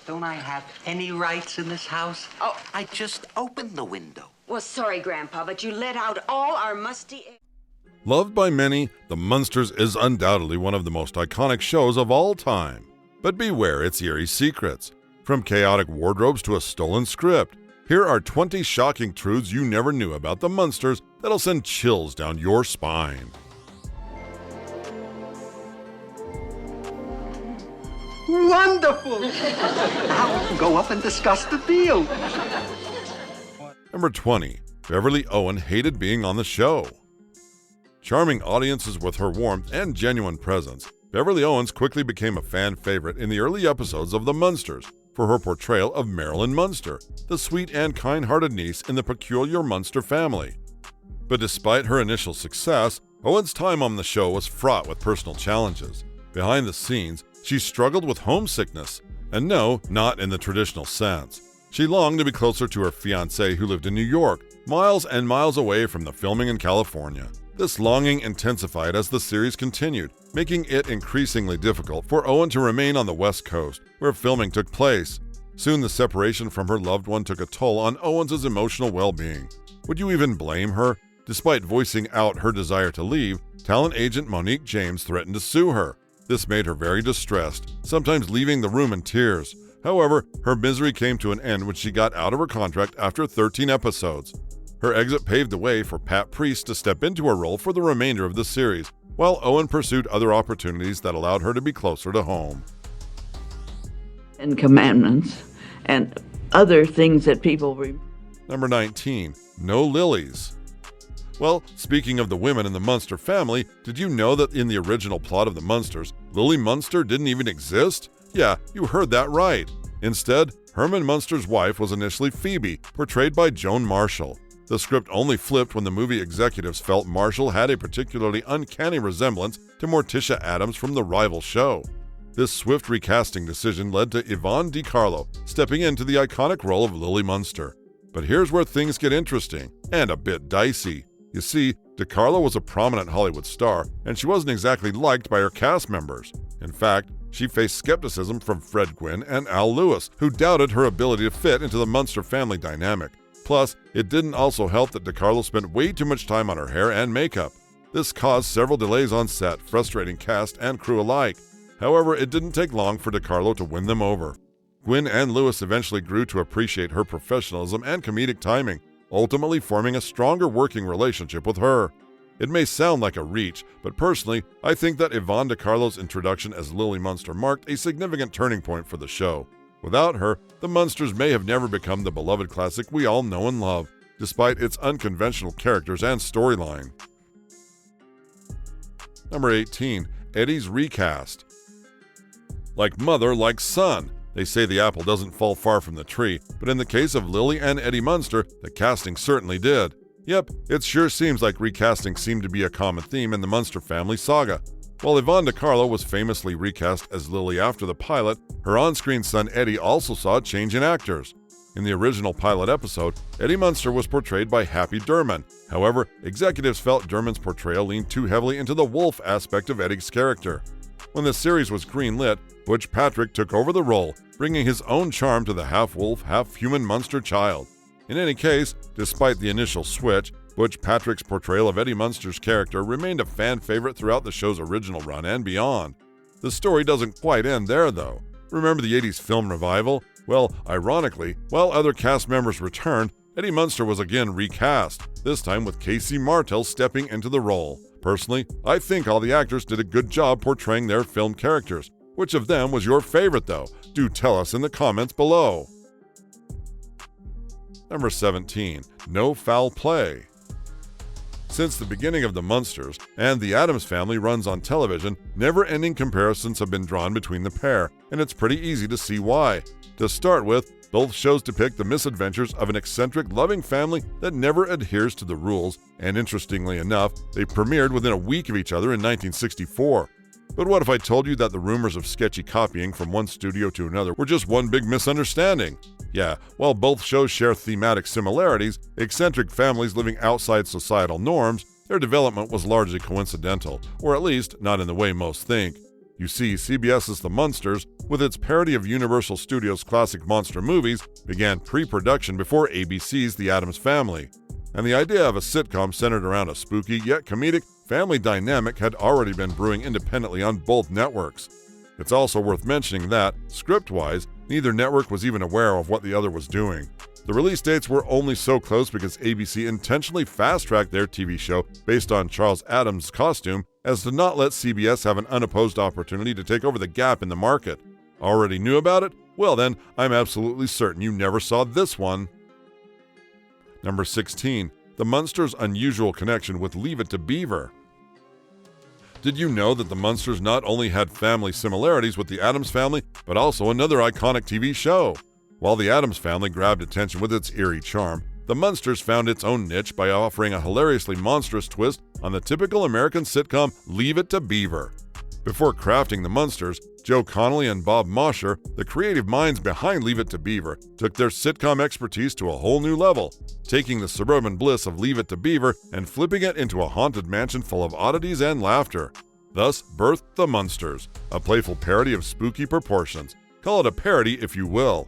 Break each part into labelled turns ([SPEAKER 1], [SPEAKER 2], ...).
[SPEAKER 1] Don't I have any rights in this house?
[SPEAKER 2] Oh.
[SPEAKER 1] I just opened the window.
[SPEAKER 2] Well, sorry, Grandpa, but you let out all our musty air.
[SPEAKER 3] Loved by many, The Munsters is undoubtedly one of the most iconic shows of all time. But beware its eerie secrets. From chaotic wardrobes to a stolen script, here are 20 shocking truths you never knew about the Munsters that'll send chills down your spine.
[SPEAKER 1] Wonderful! Now we can go up and discuss the deal.
[SPEAKER 3] Number 20. Beverly Owen hated being on the show. Charming audiences with her warmth and genuine presence, Beverly Owens quickly became a fan favorite in the early episodes of The Munsters for her portrayal of Marilyn Munster, the sweet and kind-hearted niece in the peculiar Munster family. But despite her initial success, Owens' time on the show was fraught with personal challenges. Behind the scenes, she struggled with homesickness, and no, not in the traditional sense. She longed to be closer to her fiancé who lived in New York, miles and miles away from the filming in California. This longing intensified as the series continued, making it increasingly difficult for Owen to remain on the West Coast, where filming took place. Soon the separation from her loved one took a toll on Owens' emotional well-being. Would you even blame her? Despite voicing out her desire to leave, talent agent Monique James threatened to sue her. This made her very distressed, sometimes leaving the room in tears. However, her misery came to an end when she got out of her contract after 13 episodes. Her exit paved the way for Pat Priest to step into her role for the remainder of the series, while Owen pursued other opportunities that allowed her to be closer to home.
[SPEAKER 4] And commandments and other things that people
[SPEAKER 3] Number 19. No lilies. Well, speaking of the women in the Munster family, did you know that in the original plot of the Munsters, Lily Munster didn't even exist? Yeah, you heard that right. Instead, Herman Munster's wife was initially Phoebe, portrayed by Joan Marshall. The script only flipped when the movie executives felt Marshall had a particularly uncanny resemblance to Morticia Addams from the rival show. This swift recasting decision led to Yvonne DiCarlo stepping into the iconic role of Lily Munster. But here's where things get interesting and a bit dicey. You see, DiCarlo was a prominent Hollywood star, and she wasn't exactly liked by her cast members. In fact, she faced skepticism from Gwyn and Al Lewis, who doubted her ability to fit into the Munster family dynamic. Plus, it didn't also help that DiCarlo spent way too much time on her hair and makeup. This caused several delays on set, frustrating cast and crew alike. However, it didn't take long for DiCarlo to win them over. Gwyn and Lewis eventually grew to appreciate her professionalism and comedic timing, ultimately forming a stronger working relationship with her. It may sound like a reach, but personally, I think that Yvonne DiCarlo's introduction as Lily Munster marked a significant turning point for the show. Without her, the Munsters may have never become the beloved classic we all know and love, despite its unconventional characters and storyline. Number 18. Eddie's recast. Like mother, like son. They say the apple doesn't fall far from the tree, but in the case of Lily and Eddie Munster, the casting certainly did. Yep, it sure seems like recasting seemed to be a common theme in the Munster family saga. While Yvonne DiCarlo was famously recast as Lily after the pilot, her on-screen son Eddie also saw a change in actors. In the original pilot episode, Eddie Munster was portrayed by Happy Durman. However, executives felt Durman's portrayal leaned too heavily into the wolf aspect of Eddie's character. When the series was greenlit, Butch Patrick took over the role, bringing his own charm to the half-wolf, half-human Munster child. In any case, despite the initial switch, Butch Patrick's portrayal of Eddie Munster's character remained a fan favorite throughout the show's original run and beyond. The story doesn't quite end there, though. Remember the 80s film revival? Well, ironically, while other cast members returned, Eddie Munster was again recast, this time with Casey Martell stepping into the role. Personally, I think all the actors did a good job portraying their film characters. Which of them was your favorite, though? Do tell us in the comments below. Number 17. No foul play. Since the beginning of the Munsters and the Addams Family runs on television, never-ending comparisons have been drawn between the pair, and it's pretty easy to see why. To start with, both shows depict the misadventures of an eccentric, loving family that never adheres to the rules, and interestingly enough, they premiered within a week of each other in 1964. But what if I told you that the rumors of sketchy copying from one studio to another were just one big misunderstanding? Yeah, while both shows share thematic similarities, eccentric families living outside societal norms, their development was largely coincidental, or at least not in the way most think. You see, CBS's The Munsters, with its parody of Universal Studios' classic monster movies, began pre-production before ABC's The Addams Family. And the idea of a sitcom centered around a spooky yet comedic family dynamic had already been brewing independently on both networks. It's also worth mentioning that, script-wise, neither network was even aware of what the other was doing. The release dates were only so close because ABC intentionally fast-tracked their TV show based on Charles Addams' costume as to not let CBS have an unopposed opportunity to take over the gap in the market. Already knew about it? Well then, I'm absolutely certain you never saw this one. Number 16. The Munsters' unusual connection with Leave It to Beaver. Did you know that the Munsters not only had family similarities with the Addams Family, but also another iconic TV show? While the Addams Family grabbed attention with its eerie charm, the Munsters found its own niche by offering a hilariously monstrous twist on the typical American sitcom Leave It to Beaver. Before crafting the Munsters, Joe Connolly and Bob Mosher, the creative minds behind Leave It to Beaver, took their sitcom expertise to a whole new level, taking the suburban bliss of Leave It to Beaver and flipping it into a haunted mansion full of oddities and laughter. Thus birthed the Munsters, a playful parody of spooky proportions. Call it a parody if you will.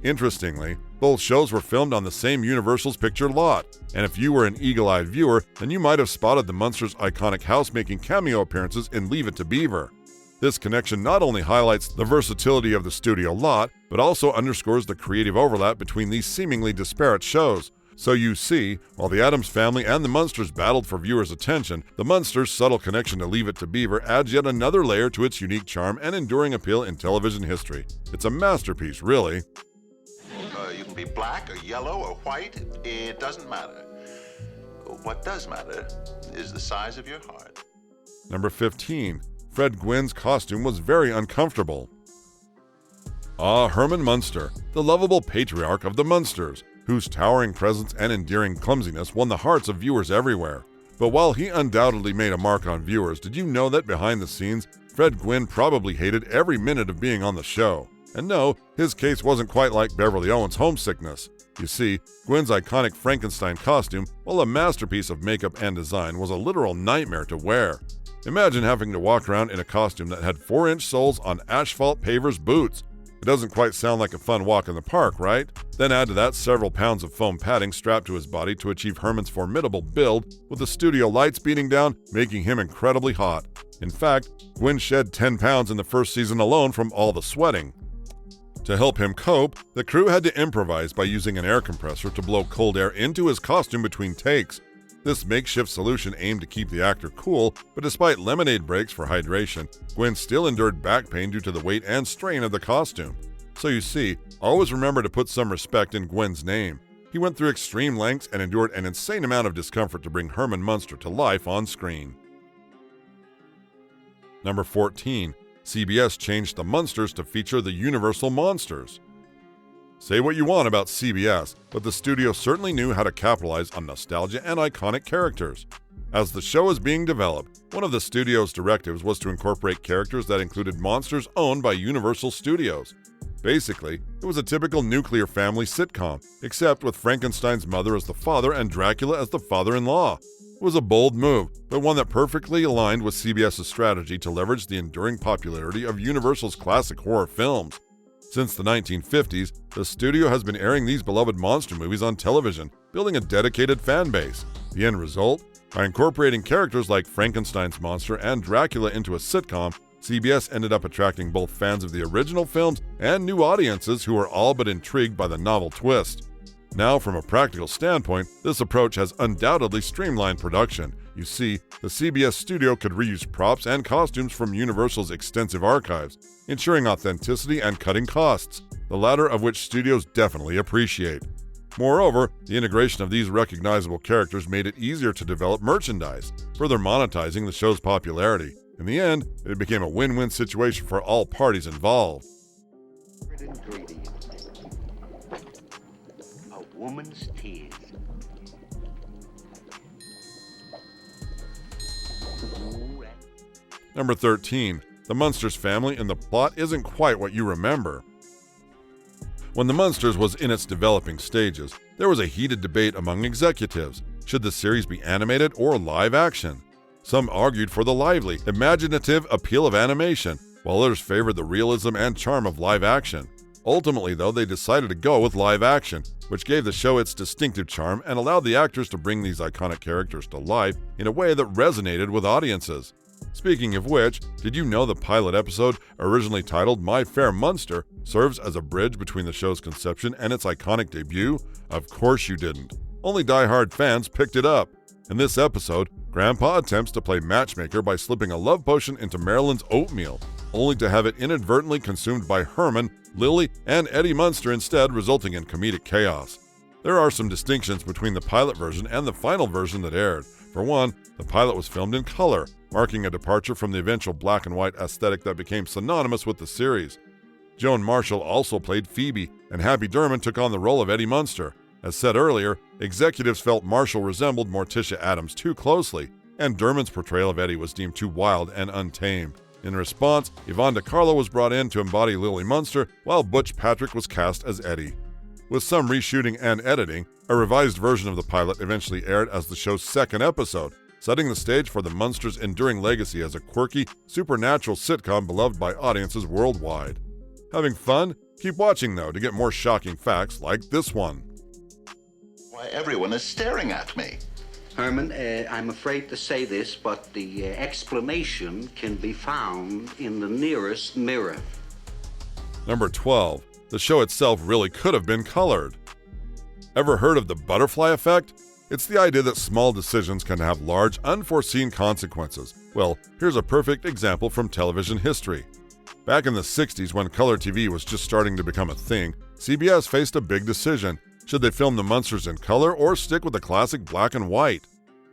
[SPEAKER 3] Interestingly, both shows were filmed on the same Universal's picture lot, and if you were an eagle-eyed viewer, then you might have spotted the Munsters' iconic house making cameo appearances in Leave It to Beaver. This connection not only highlights the versatility of the studio lot, but also underscores the creative overlap between these seemingly disparate shows. So you see, while the Addams Family and the Munsters battled for viewers' attention, the Munsters' subtle connection to Leave It to Beaver adds yet another layer to its unique charm and enduring appeal in television history. It's a masterpiece, really.
[SPEAKER 5] You can be black or yellow or white, it doesn't matter. What does matter is the size of your heart.
[SPEAKER 3] Number 15. Fred Gwyn's costume was very uncomfortable. Herman Munster, the lovable patriarch of the Munsters, whose towering presence and endearing clumsiness won the hearts of viewers everywhere. But while he undoubtedly made a mark on viewers, did you know that behind the scenes, Fred Gwyn probably hated every minute of being on the show? And no, his case wasn't quite like Beverly Owen's homesickness. You see, Gwyn's iconic Frankenstein costume, while a masterpiece of makeup and design, was a literal nightmare to wear. Imagine having to walk around in a costume that had 4-inch soles on asphalt pavers' boots. It doesn't quite sound like a fun walk in the park, right? Then add to that several pounds of foam padding strapped to his body to achieve Herman's formidable build, with the studio lights beating down, making him incredibly hot. In fact, Gwyn shed 10 pounds in the first season alone from all the sweating. To help him cope, the crew had to improvise by using an air compressor to blow cold air into his costume between takes. This makeshift solution aimed to keep the actor cool, but despite lemonade breaks for hydration, Gwyn still endured back pain due to the weight and strain of the costume. So you see, always remember to put some respect in Gwyn's name. He went through extreme lengths and endured an insane amount of discomfort to bring Herman Munster to life on screen. Number 14. CBS changed the Munsters to feature the Universal Monsters. Say what you want about CBS, but the studio certainly knew how to capitalize on nostalgia and iconic characters. As the show was being developed, one of the studio's directives was to incorporate characters that included monsters owned by Universal Studios. Basically, it was a typical nuclear family sitcom, except with Frankenstein's mother as the father and Dragula as the father-in-law. It was a bold move, but one that perfectly aligned with CBS's strategy to leverage the enduring popularity of Universal's classic horror films. Since the 1950s, the studio has been airing these beloved monster movies on television, building a dedicated fan base. The end result? By incorporating characters like Frankenstein's monster and Dracula into a sitcom, CBS ended up attracting both fans of the original films and new audiences who were all but intrigued by the novel twist. Now, from a practical standpoint, this approach has undoubtedly streamlined production. You see, the CBS studio could reuse props and costumes from Universal's extensive archives, ensuring authenticity and cutting costs, the latter of which studios definitely appreciate. Moreover, the integration of these recognizable characters made it easier to develop merchandise, further monetizing the show's popularity. In the end, it became a win-win situation for all parties involved.
[SPEAKER 1] Ingredient. A woman's tears.
[SPEAKER 3] Number 13. The Munsters family in the plot isn't quite what you remember. When The Munsters was in its developing stages, there was a heated debate among executives. Should the series be animated or live action? Some argued for the lively, imaginative appeal of animation, while others favored the realism and charm of live action. Ultimately, though, they decided to go with live action, which gave the show its distinctive charm and allowed the actors to bring these iconic characters to life in a way that resonated with audiences. Speaking of which, did you know the pilot episode, originally titled My Fair Munster, serves as a bridge between the show's conception and its iconic debut? Of course you didn't. Only die-hard fans picked it up. In this episode, Grandpa attempts to play matchmaker by slipping a love potion into Marilyn's oatmeal, only to have it inadvertently consumed by Herman, Lily, and Eddie Munster instead, resulting in comedic chaos. There are some distinctions between the pilot version and the final version that aired. For one, the pilot was filmed in color, marking a departure from the eventual black and white aesthetic that became synonymous with the series. Joan Marshall also played Phoebe, and Happy Durman took on the role of Eddie Munster. As said earlier, executives felt Marshall resembled Morticia Addams too closely, and Durman's portrayal of Eddie was deemed too wild and untamed. In response, Yvonne DiCarlo was brought in to embody Lily Munster, while Butch Patrick was cast as Eddie. With some reshooting and editing, a revised version of the pilot eventually aired as the show's second episode, setting the stage for the Munsters' enduring legacy as a quirky, supernatural sitcom beloved by audiences worldwide. Having fun? Keep watching, though, to get more shocking facts like this one.
[SPEAKER 5] Why, everyone is staring at me.
[SPEAKER 1] Herman, I'm afraid to say this, but the explanation can be found in the nearest mirror.
[SPEAKER 3] Number 12. The show itself really could have been colored. Ever heard of the butterfly effect? It's the idea that small decisions can have large, unforeseen consequences. Well, here's a perfect example from television history. Back in the 60s, when color TV was just starting to become a thing, CBS faced a big decision. Should they film the Munsters in color or stick with the classic black and white?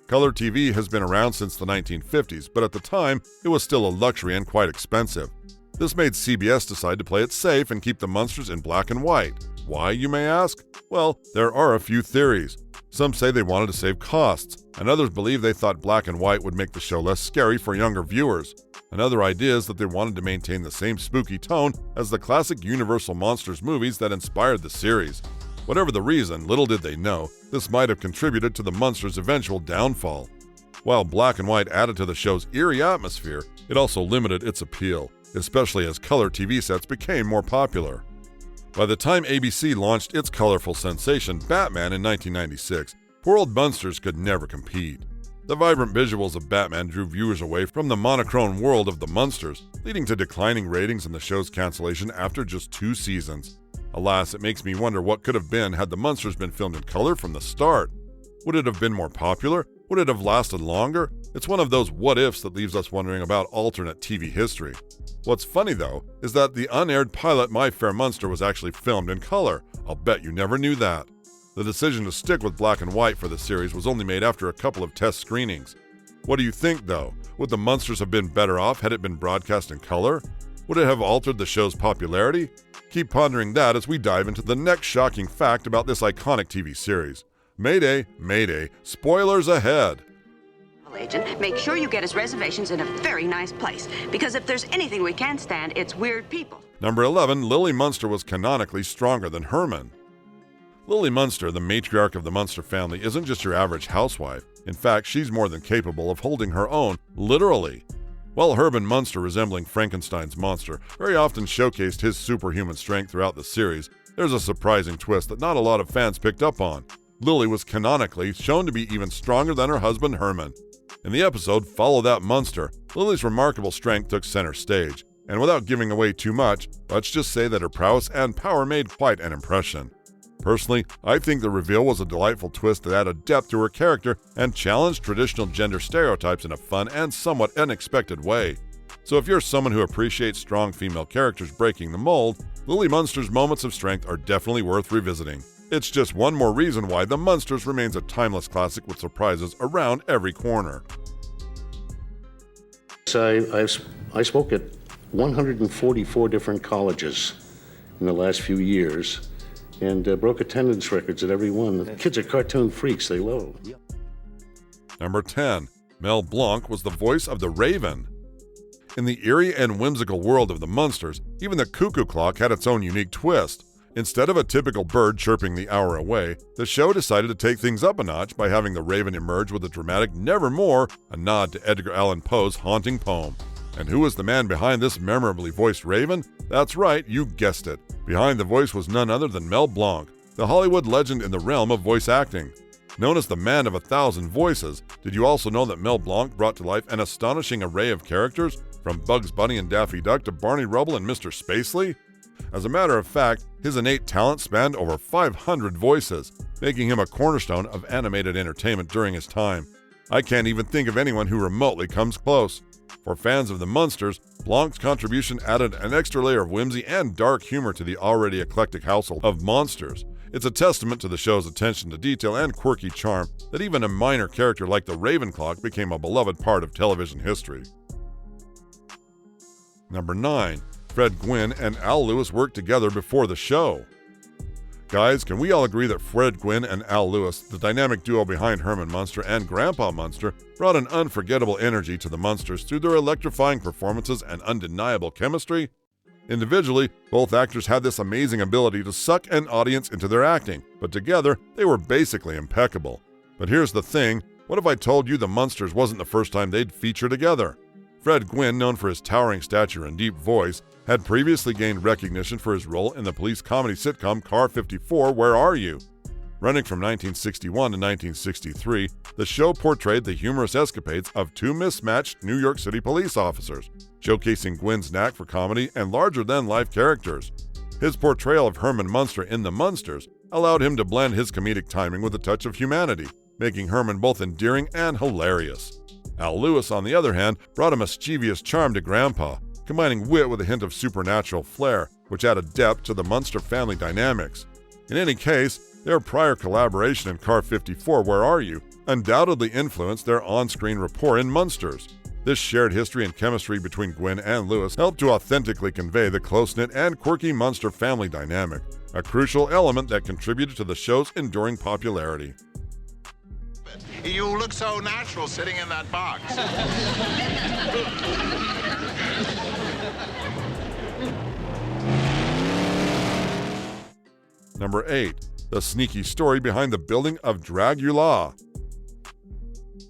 [SPEAKER 3] Color TV has been around since the 1950s, but at the time, it was still a luxury and quite expensive. This made CBS decide to play it safe and keep the Munsters in black and white. Why, you may ask? Well, there are a few theories. Some say they wanted to save costs, and others believe they thought black and white would make the show less scary for younger viewers. Another idea is that they wanted to maintain the same spooky tone as the classic Universal Monsters movies that inspired the series. Whatever the reason, little did they know, this might have contributed to the Munsters' eventual downfall. While black and white added to the show's eerie atmosphere, it also limited its appeal, especially as color TV sets became more popular. By the time ABC launched its colorful sensation, Batman, in 1996, poor old Munsters could never compete. The vibrant visuals of Batman drew viewers away from the monochrome world of the Munsters, leading to declining ratings and the show's cancellation after just 2 seasons. Alas, it makes me wonder what could have been had the Munsters been filmed in color from the start. Would it have been more popular? Would it have lasted longer? It's one of those what-ifs that leaves us wondering about alternate TV history. What's funny, though, is that the unaired pilot My Fair Munster was actually filmed in color. I'll bet you never knew that. The decision to stick with black and white for the series was only made after a couple of test screenings. What do you think, though? Would the Munsters have been better off had it been broadcast in color? Would it have altered the show's popularity? Keep pondering that as we dive into the next shocking fact about this iconic TV series. Mayday, mayday, spoilers ahead!
[SPEAKER 2] Agent, make sure you get us reservations in a very nice place, because if there's anything we can't stand, it's weird people.
[SPEAKER 3] Number 11, Lily Munster was canonically stronger than Herman. Lily Munster, the matriarch of the Munster family, isn't just your average housewife. In fact, she's more than capable of holding her own, literally. While Herman Munster, resembling Frankenstein's monster, very often showcased his superhuman strength throughout the series, there's a surprising twist that not a lot of fans picked up on. Lily was canonically shown to be even stronger than her husband Herman. In the episode Follow That Munster, Lily's remarkable strength took center stage, and without giving away too much, let's just say that her prowess and power made quite an impression. Personally, I think the reveal was a delightful twist that added depth to her character and challenged traditional gender stereotypes in a fun and somewhat unexpected way. So if you're someone who appreciates strong female characters breaking the mold, Lily Munster's moments of strength are definitely worth revisiting. It's just one more reason why The Munsters remains a timeless classic with surprises around every corner.
[SPEAKER 6] I spoke at 144 different colleges in the last few years and broke attendance records at every one. The kids are cartoon freaks, they love them.
[SPEAKER 3] Number 10. Mel Blanc was the voice of the Raven. In the eerie and whimsical world of the Munsters, even the cuckoo clock had its own unique twist. Instead of a typical bird chirping the hour away, the show decided to take things up a notch by having the Raven emerge with a dramatic Nevermore, a nod to Edgar Allan Poe's haunting poem. And who was the man behind this memorably voiced Raven? That's right, you guessed it. Behind the voice was none other than Mel Blanc, the Hollywood legend in the realm of voice acting. Known as the man of 1,000 voices, did you also know that Mel Blanc brought to life an astonishing array of characters, from Bugs Bunny and Daffy Duck to Barney Rubble and Mr. Spacely? As a matter of fact, his innate talent spanned over 500 voices, making him a cornerstone of animated entertainment during his time. I can't even think of anyone who remotely comes close. For fans of the Munsters, Blanc's contribution added an extra layer of whimsy and dark humor to the already eclectic household of Munsters. It's a testament to the show's attention to detail and quirky charm that even a minor character like the Ravenclaw became a beloved part of television history. Number 9. Fred Gwyn and Al Lewis worked together before the show. Guys, can we all agree that Fred Gwyn and Al Lewis, the dynamic duo behind Herman Munster and Grandpa Munster, brought an unforgettable energy to the Munsters through their electrifying performances and undeniable chemistry? Individually, both actors had this amazing ability to suck an audience into their acting, but together, they were basically impeccable. But here's the thing, what if I told you the Munsters wasn't the first time they'd feature together? Fred Gwyn, known for his towering stature and deep voice, had previously gained recognition for his role in the police comedy sitcom Car 54, Where Are You? Running from 1961 to 1963, the show portrayed the humorous escapades of two mismatched New York City police officers, showcasing Gwyn's knack for comedy and larger-than-life characters. His portrayal of Herman Munster in The Munsters allowed him to blend his comedic timing with a touch of humanity, making Herman both endearing and hilarious. Al Lewis, on the other hand, brought a mischievous charm to Grandpa, combining wit with a hint of supernatural flair, which added depth to the Munster family dynamics. In any case, their prior collaboration in Car 54, Where Are You? Undoubtedly influenced their on-screen rapport in Munsters. This shared history and chemistry between Gwyn and Lewis helped to authentically convey the close-knit and quirky Munster family dynamic, a crucial element that contributed to the show's enduring popularity.
[SPEAKER 5] You look so natural sitting in that box.
[SPEAKER 3] Number 8. The sneaky story behind the building of Dragula.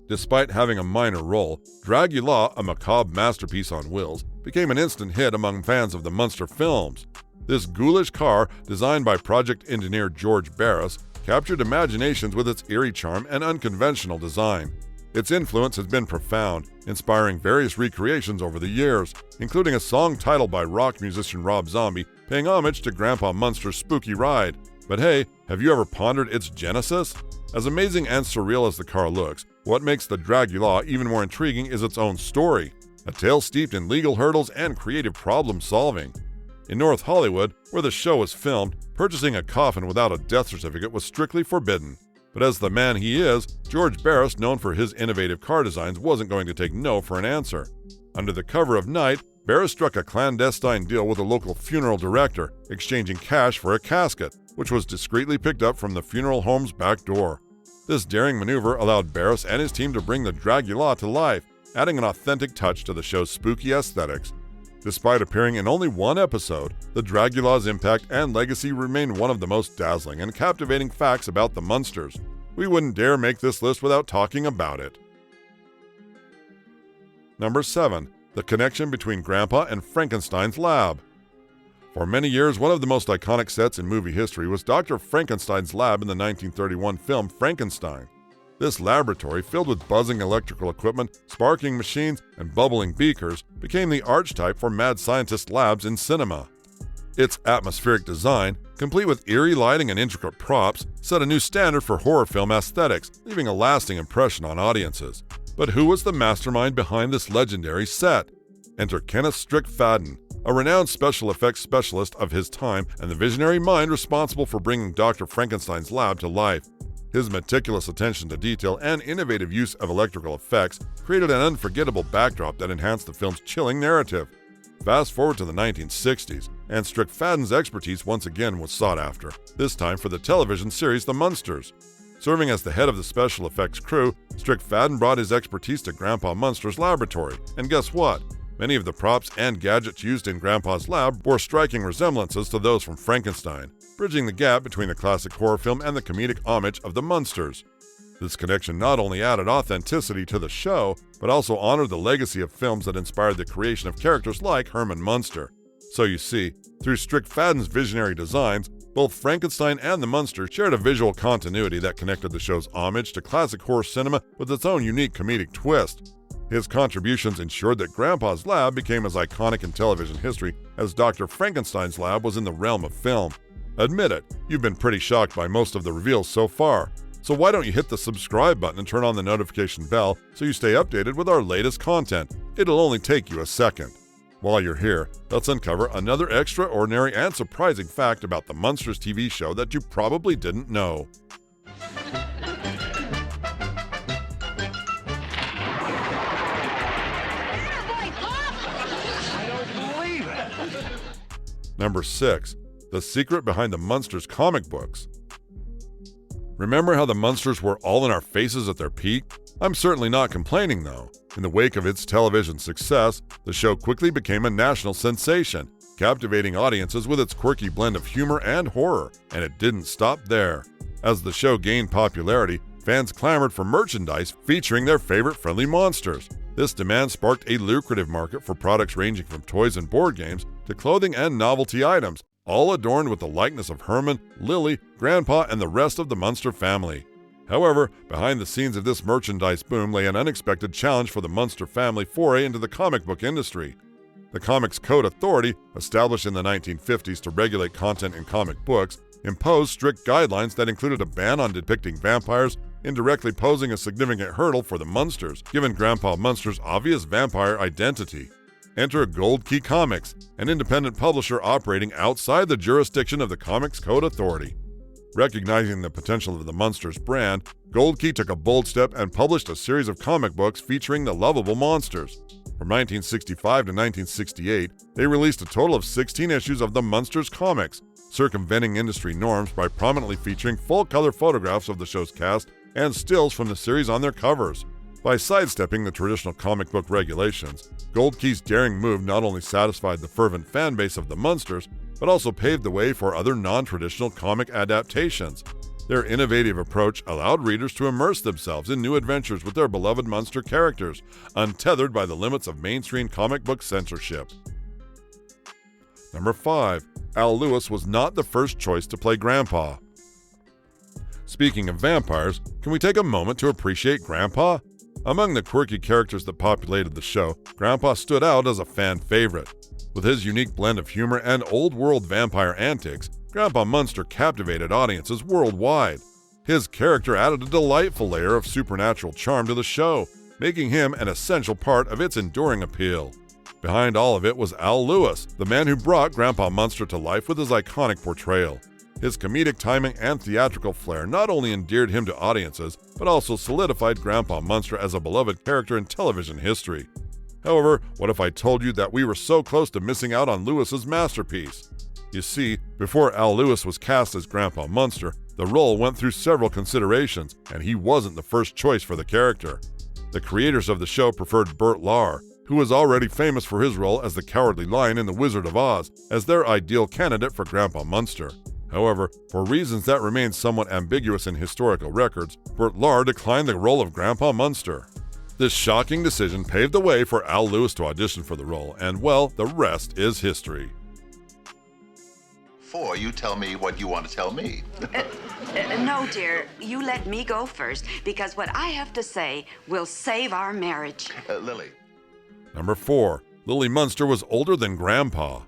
[SPEAKER 3] Despite having a minor role, Dragula, a macabre masterpiece on wheels, became an instant hit among fans of the Munster films. This ghoulish car, designed by project engineer George Barris, captured imaginations with its eerie charm and unconventional design. Its influence has been profound, inspiring various recreations over the years, including a song titled by rock musician Rob Zombie, paying homage to Grandpa Munster's spooky ride. But hey, have you ever pondered its genesis? As amazing and surreal as the car looks, what makes the Dragula even more intriguing is its own story, a tale steeped in legal hurdles and creative problem-solving. In North Hollywood, where the show was filmed, purchasing a coffin without a death certificate was strictly forbidden. But as the man he is, George Barris, known for his innovative car designs, wasn't going to take no for an answer. Under the cover of night, Barris struck a clandestine deal with a local funeral director, exchanging cash for a casket, which was discreetly picked up from the funeral home's back door. This daring maneuver allowed Barris and his team to bring the Dragula to life, adding an authentic touch to the show's spooky aesthetics. Despite appearing in only one episode, the Dragula's impact and legacy remain one of the most dazzling and captivating facts about the Munsters. We wouldn't dare make this list without talking about it. Number 7. The connection between Grandpa and Frankenstein's lab. For many years, one of the most iconic sets in movie history was Dr. Frankenstein's lab in the 1931 film Frankenstein. This laboratory, filled with buzzing electrical equipment, sparking machines, and bubbling beakers, became the archetype for mad scientist labs in cinema. Its atmospheric design, complete with eerie lighting and intricate props, set a new standard for horror film aesthetics, leaving a lasting impression on audiences. But who was the mastermind behind this legendary set? Enter Kenneth Strickfaden, a renowned special effects specialist of his time and the visionary mind responsible for bringing Dr. Frankenstein's lab to life. His meticulous attention to detail and innovative use of electrical effects created an unforgettable backdrop that enhanced the film's chilling narrative. Fast forward to the 1960s, and Strickfaden's expertise once again was sought after, this time for the television series The Munsters. Serving as the head of the special effects crew, Strickfaden brought his expertise to Grandpa Munster's laboratory, and guess what? Many of the props and gadgets used in Grandpa's lab bore striking resemblances to those from Frankenstein, bridging the gap between the classic horror film and the comedic homage of the Munsters. This connection not only added authenticity to the show, but also honored the legacy of films that inspired the creation of characters like Herman Munster. So you see, through Strick Fadden's visionary designs, both Frankenstein and the Munsters shared a visual continuity that connected the show's homage to classic horror cinema with its own unique comedic twist. His contributions ensured that Grandpa's lab became as iconic in television history as Dr. Frankenstein's lab was in the realm of film. Admit it, you've been pretty shocked by most of the reveals so far. So why don't you hit the subscribe button and turn on the notification bell so you stay updated with our latest content? It'll only take you a second. While you're here, let's uncover another extraordinary and surprising fact about the Munsters TV show that you probably didn't know. Number 6. The secret behind the Munsters comic books. Remember how the Munsters were all in our faces at their peak? I'm certainly not complaining though. In the wake of its television success, the show quickly became a national sensation, captivating audiences with its quirky blend of humor and horror, and it didn't stop there. As the show gained popularity, fans clamored for merchandise featuring their favorite friendly monsters. This demand sparked a lucrative market for products ranging from toys and board games to clothing and novelty items, all adorned with the likeness of Herman, Lily, Grandpa, and the rest of the Munster family. However, behind the scenes of this merchandise boom lay an unexpected challenge for the Munster family foray into the comic book industry. The Comics Code Authority, established in the 1950s to regulate content in comic books, imposed strict guidelines that included a ban on depicting vampires, indirectly posing a significant hurdle for the Munsters, given Grandpa Munster's obvious vampire identity. Enter Gold Key Comics, an independent publisher operating outside the jurisdiction of the Comics Code Authority. Recognizing the potential of the Munsters brand, Gold Key took a bold step and published a series of comic books featuring the lovable monsters. From 1965 to 1968, they released a total of 16 issues of the Munsters comics, circumventing industry norms by prominently featuring full-color photographs of the show's cast and stills from the series on their covers. By sidestepping the traditional comic book regulations, Gold Key's daring move not only satisfied the fervent fan base of the Munsters, but also paved the way for other non-traditional comic adaptations. Their innovative approach allowed readers to immerse themselves in new adventures with their beloved Munster characters, untethered by the limits of mainstream comic book censorship. Number 5. Al Lewis was not the first choice to play Grandpa. Speaking of vampires, can we take a moment to appreciate Grandpa? Among the quirky characters that populated the show, Grandpa stood out as a fan favorite. With his unique blend of humor and old-world vampire antics, Grandpa Munster captivated audiences worldwide. His character added a delightful layer of supernatural charm to the show, making him an essential part of its enduring appeal. Behind all of it was Al Lewis, the man who brought Grandpa Munster to life with his iconic portrayal. His comedic timing and theatrical flair not only endeared him to audiences, but also solidified Grandpa Munster as a beloved character in television history. However, what if I told you that we were so close to missing out on Lewis's masterpiece? You see, before Al Lewis was cast as Grandpa Munster, the role went through several considerations, and he wasn't the first choice for the character. The creators of the show preferred Burt Lahr, who was already famous for his role as the Cowardly Lion in The Wizard of Oz, as their ideal candidate for Grandpa Munster. However, for reasons that remain somewhat ambiguous in historical records, Burt Lahr declined the role of Grandpa Munster. This shocking decision paved the way for Al Lewis to audition for the role, and well, the rest is history.
[SPEAKER 5] 4, you tell me what you want to tell me.
[SPEAKER 2] No, dear. You let me go first, because what I have to say will save our marriage.
[SPEAKER 5] Lily.
[SPEAKER 3] Number 4. Lily Munster was older than Grandpa.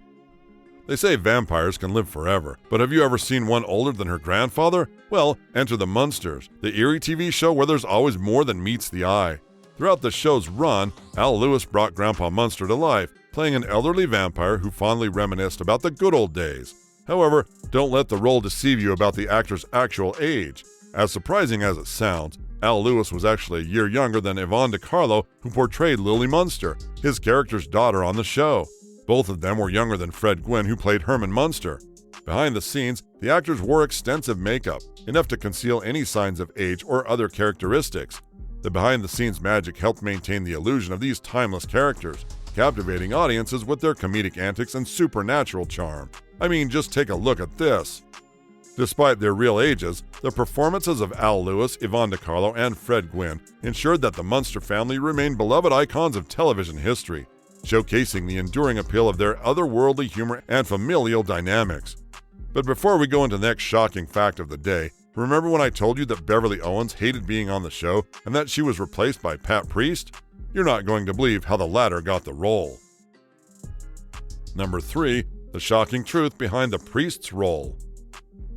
[SPEAKER 3] They say vampires can live forever, but have you ever seen one older than her grandfather? Well, enter the Munsters, the eerie TV show where there's always more than meets the eye. Throughout the show's run, Al Lewis brought Grandpa Munster to life, playing an elderly vampire who fondly reminisced about the good old days. However, don't let the role deceive you about the actor's actual age. As surprising as it sounds, Al Lewis was actually a year younger than Yvonne DiCarlo, who portrayed Lily Munster, his character's daughter on the show. Both of them were younger than Fred Gwynn, who played Herman Munster. Behind the scenes, the actors wore extensive makeup, enough to conceal any signs of age or other characteristics. The behind-the-scenes magic helped maintain the illusion of these timeless characters, captivating audiences with their comedic antics and supernatural charm. I mean, just take a look at this. Despite their real ages, the performances of Al Lewis, Yvonne DiCarlo, and Fred Gwynn ensured that the Munster family remained beloved icons of television history, showcasing the enduring appeal of their otherworldly humor and familial dynamics. But before we go into the next shocking fact of the day, remember when I told you that Beverly Owens hated being on the show and that she was replaced by Pat Priest? You're not going to believe how the latter got the role. Number 3. The shocking truth behind the Priest's role.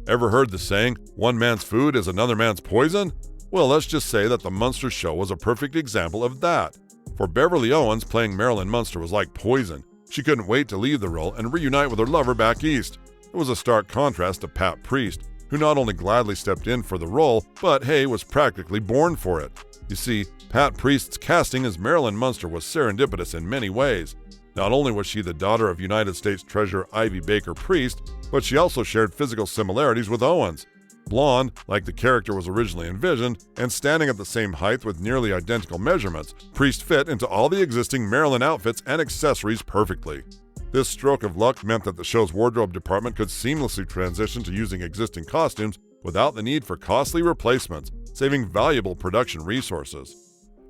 [SPEAKER 3] Ever heard the saying, one man's food is another man's poison? Well, let's just say that the Munsters show was a perfect example of that. For Beverly Owens, playing Marilyn Munster was like poison. She couldn't wait to leave the role and reunite with her lover back east. It was a stark contrast to Pat Priest, who not only gladly stepped in for the role, but hey, was practically born for it. You see, Pat Priest's casting as Marilyn Munster was serendipitous in many ways. Not only was she the daughter of United States Treasurer Ivy Baker Priest, but she also shared physical similarities with Owens. Blonde, like the character was originally envisioned, and standing at the same height with nearly identical measurements, Priest fit into all the existing Marilyn outfits and accessories perfectly. This stroke of luck meant that the show's wardrobe department could seamlessly transition to using existing costumes without the need for costly replacements, saving valuable production resources.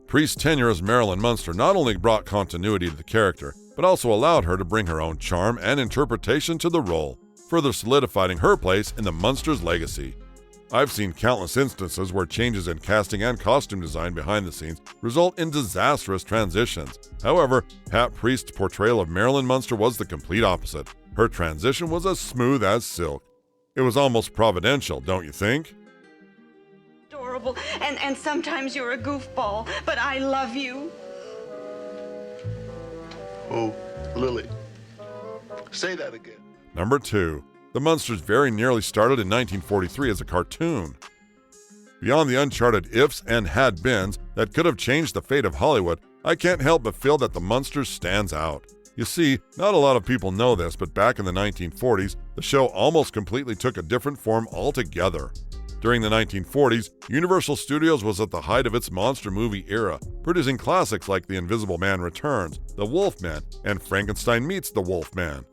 [SPEAKER 3] Priest's tenure as Marilyn Munster not only brought continuity to the character, but also allowed her to bring her own charm and interpretation to the role, further solidifying her place in the Munsters' legacy. I've seen countless instances where changes in casting and costume design behind the scenes result in disastrous transitions. However, Pat Priest's portrayal of Marilyn Munster was the complete opposite. Her transition was as smooth as silk. It was almost providential, don't you think?
[SPEAKER 2] Adorable, and sometimes you're a goofball, but I love you.
[SPEAKER 5] Oh, Lily. Say that again.
[SPEAKER 3] Number 2. The Munsters very nearly started in 1943 as a cartoon. Beyond the uncharted ifs and had-beens that could have changed the fate of Hollywood, I can't help but feel that the Munsters stands out. You see, not a lot of people know this, but back in the 1940s, the show almost completely took a different form altogether. During the 1940s, Universal Studios was at the height of its monster movie era, producing classics like The Invisible Man Returns, The Wolfman, and Frankenstein Meets the Wolfman.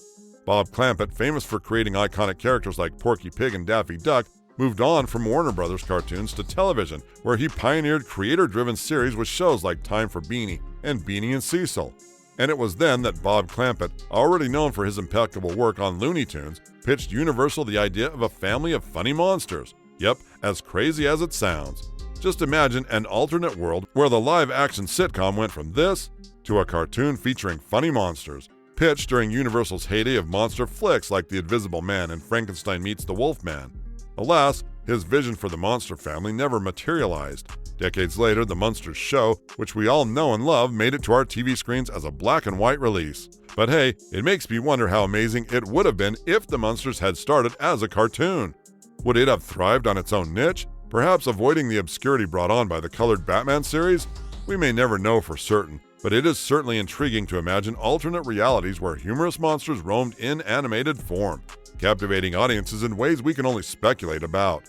[SPEAKER 3] Bob Clampett, famous for creating iconic characters like Porky Pig and Daffy Duck, moved on from Warner Brothers cartoons to television, where he pioneered creator-driven series with shows like Time for Beanie and Beanie and Cecil. And it was then that Bob Clampett, already known for his impeccable work on Looney Tunes, pitched Universal the idea of a family of funny monsters. Yep, as crazy as it sounds. Just imagine an alternate world where the live-action sitcom went from this to a cartoon featuring funny monsters, pitched during Universal's heyday of monster flicks like The Invisible Man and Frankenstein Meets the Wolfman. Alas, his vision for the monster family never materialized. Decades later, the Munsters show, which we all know and love, made it to our TV screens as a black and white release. But hey, it makes me wonder how amazing it would have been if the Munsters had started as a cartoon. Would it have thrived on its own niche, perhaps avoiding the obscurity brought on by the colored Batman series? We may never know for certain, but it is certainly intriguing to imagine alternate realities where humorous monsters roamed in animated form, captivating audiences in ways we can only speculate about.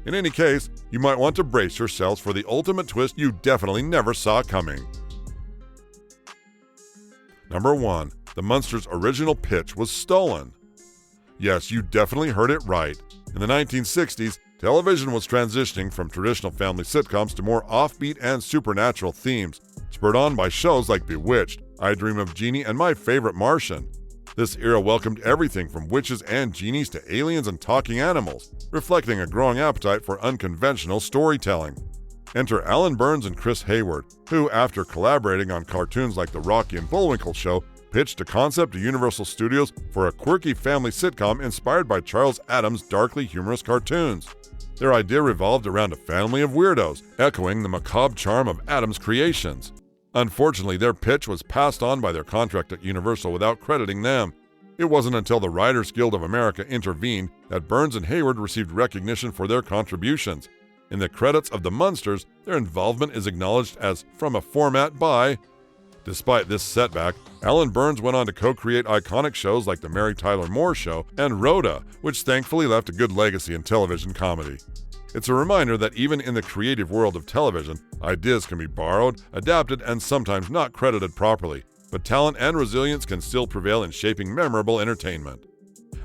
[SPEAKER 3] In any case, you might want to brace yourselves for the ultimate twist you definitely never saw coming. Number 1. The Munsters' original pitch was stolen. Yes, you definitely heard it right. In the 1960s, television was transitioning from traditional family sitcoms to more offbeat and supernatural themes, spurred on by shows like Bewitched, I Dream of Jeannie, and My Favorite Martian. This era welcomed everything from witches and genies to aliens and talking animals, reflecting a growing appetite for unconventional storytelling. Enter Alan Burns and Chris Hayward, who, after collaborating on cartoons like The Rocky and Bullwinkle Show, pitched a concept to Universal Studios for a quirky family sitcom inspired by Charles Addams' darkly humorous cartoons. Their idea revolved around a family of weirdos, echoing the macabre charm of Addams' creations. Unfortunately, their pitch was passed on by their contract at Universal without crediting them. It wasn't until the Writers Guild of America intervened that Burns and Hayward received recognition for their contributions. In the credits of the Munsters, their involvement is acknowledged as from a format by. Despite this setback, Alan Burns went on to co-create iconic shows like The Mary Tyler Moore Show and Rhoda, which thankfully left a good legacy in television comedy. It's a reminder that even in the creative world of television, ideas can be borrowed, adapted, and sometimes not credited properly, but talent and resilience can still prevail in shaping memorable entertainment.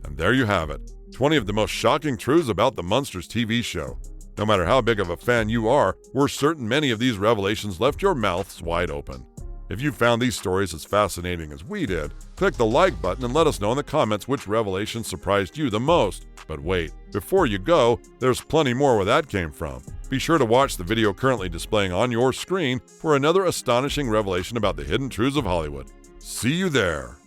[SPEAKER 3] And there you have it. 20 of the most shocking truths about the Munsters TV show. No matter how big of a fan you are, we're certain many of these revelations left your mouths wide open. If you found these stories as fascinating as we did, click the like button and let us know in the comments which revelation surprised you the most. But wait, before you go, there's plenty more where that came from. Be sure to watch the video currently displaying on your screen for another astonishing revelation about the hidden truths of Hollywood. See you there!